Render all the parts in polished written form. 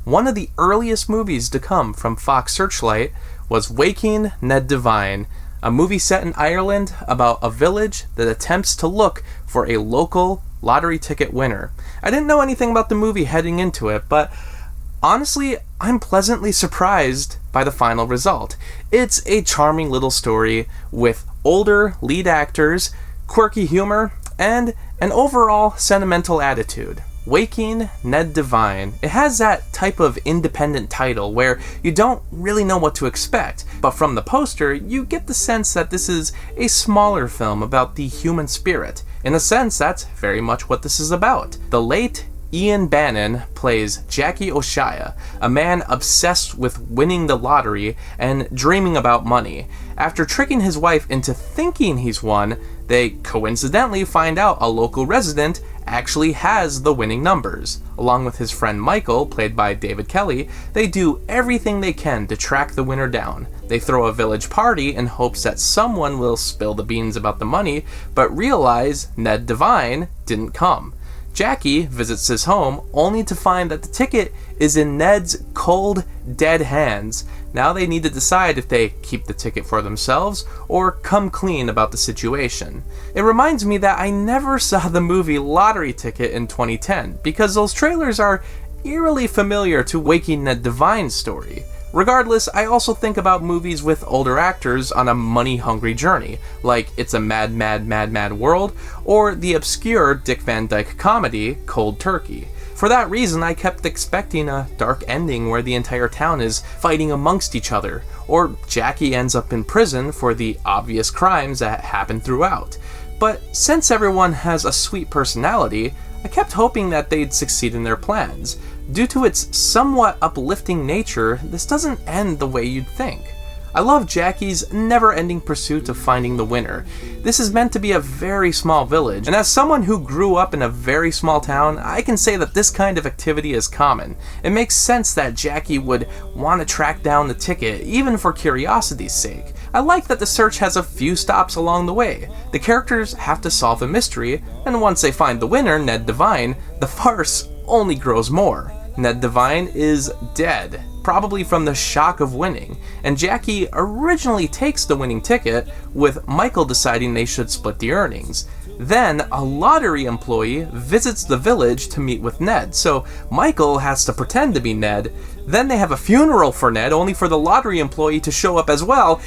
One of the earliest movies to come from Fox Searchlight was Waking Ned Devine, a movie set in Ireland about a village that attempts to look for a local lottery ticket winner. I didn't know anything about the movie heading into it, but honestly, I'm pleasantly surprised by the final result. It's a charming little story with older lead actors, quirky humor, and an overall sentimental attitude. Waking Ned Devine. It has that type of independent title where you don't really know what to expect, but from the poster, you get the sense that this is a smaller film about the human spirit. In a sense, that's very much what this is about. The late Ian Bannon plays Jackie O'Shea, a man obsessed with winning the lottery and dreaming about money. After tricking his wife into thinking he's won, they coincidentally find out a local resident actually has the winning numbers. Along with his friend Michael, played by David Kelly, they do everything they can to track the winner down. They throw a village party in hopes that someone will spill the beans about the money, but realize Ned Devine didn't come. Jackie visits his home only to find that the ticket is in Ned's cold, dead hands. Now they need to decide if they keep the ticket for themselves or come clean about the situation. It reminds me that I never saw the movie Lottery Ticket in 2010 because those trailers are eerily familiar to Waking Ned Devine's story. Regardless, I also think about movies with older actors on a money-hungry journey, like It's a Mad, Mad, Mad, Mad World, or the obscure Dick Van Dyke comedy Cold Turkey. For that reason, I kept expecting a dark ending where the entire town is fighting amongst each other, or Jackie ends up in prison for the obvious crimes that happen throughout. But since everyone has a sweet personality, I kept hoping that they'd succeed in their plans. Due to its somewhat uplifting nature, this doesn't end the way you'd think. I love Jackie's never-ending pursuit of finding the winner. This is meant to be a very small village, and as someone who grew up in a very small town, I can say that this kind of activity is common. It makes sense that Jackie would want to track down the ticket, even for curiosity's sake. I like that the search has a few stops along the way. The characters have to solve a mystery, and once they find the winner, Ned Devine, the farce only grows more. Ned Devine is dead, probably from the shock of winning, and Jackie originally takes the winning ticket, with Michael deciding they should split the earnings. Then, a lottery employee visits the village to meet with Ned, so Michael has to pretend to be Ned. Then they have a funeral for Ned, only for the lottery employee to show up as well.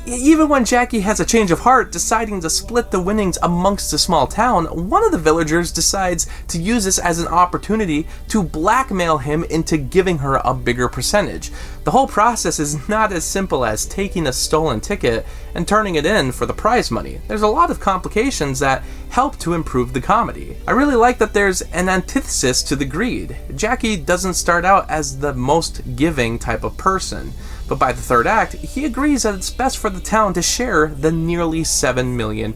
Even when Jackie has a change of heart, deciding to split the winnings amongst the small town, one of the villagers decides to use this as an opportunity to blackmail him into giving her a bigger percentage. The whole process is not as simple as taking a stolen ticket and turning it in for the prize money. There's a lot of complications that help to improve the comedy. I really like that there's an antithesis to the greed. Jackie doesn't start out as the most giving type of person, but by the third act, he agrees that it's best for the town to share the nearly £7 million,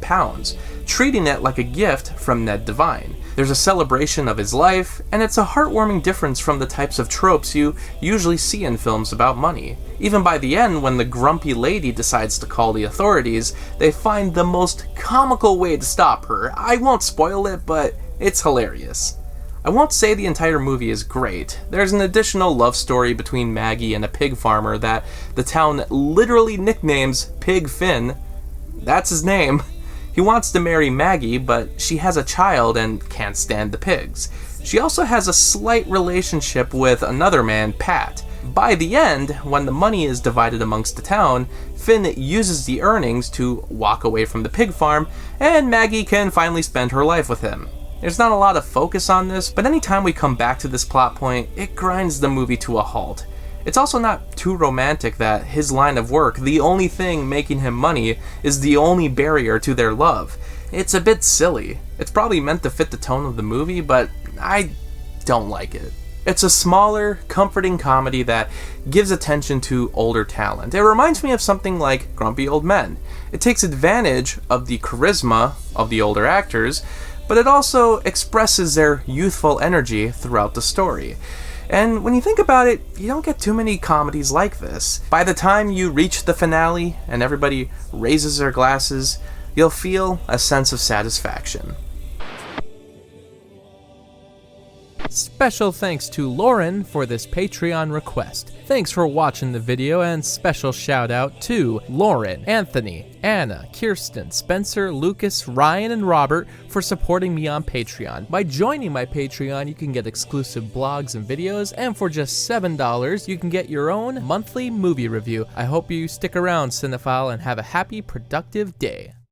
treating it like a gift from Ned Devine. There's a celebration of his life, and it's a heartwarming difference from the types of tropes you usually see in films about money. Even by the end, when the grumpy lady decides to call the authorities, they find the most comical way to stop her. I won't spoil it, but it's hilarious. I won't say the entire movie is great. There's an additional love story between Maggie and a pig farmer that the town literally nicknames Pig Finn. That's his name. He wants to marry Maggie, but she has a child and can't stand the pigs. She also has a slight relationship with another man, Pat. By the end, when the money is divided amongst the town, Finn uses the earnings to walk away from the pig farm, and Maggie can finally spend her life with him. There's not a lot of focus on this, but anytime we come back to this plot point, it grinds the movie to a halt. It's also not too romantic that his line of work, the only thing making him money, is the only barrier to their love. It's a bit silly. It's probably meant to fit the tone of the movie, but I don't like it. It's a smaller, comforting comedy that gives attention to older talent. It reminds me of something like Grumpy Old Men. It takes advantage of the charisma of the older actors, but it also expresses their youthful energy throughout the story. And when you think about it, you don't get too many comedies like this. By the time you reach the finale and everybody raises their glasses, you'll feel a sense of satisfaction. Special thanks to Lauren for this Patreon request. Thanks for watching the video, and special shout out to Lauren, Anthony, Anna, Kirsten, Spencer, Lucas, Ryan, and Robert for supporting me on Patreon. By joining my Patreon, you can get exclusive blogs and videos, and for just $7, you can get your own monthly movie review. I hope you stick around, cinephile, and have a happy, productive day.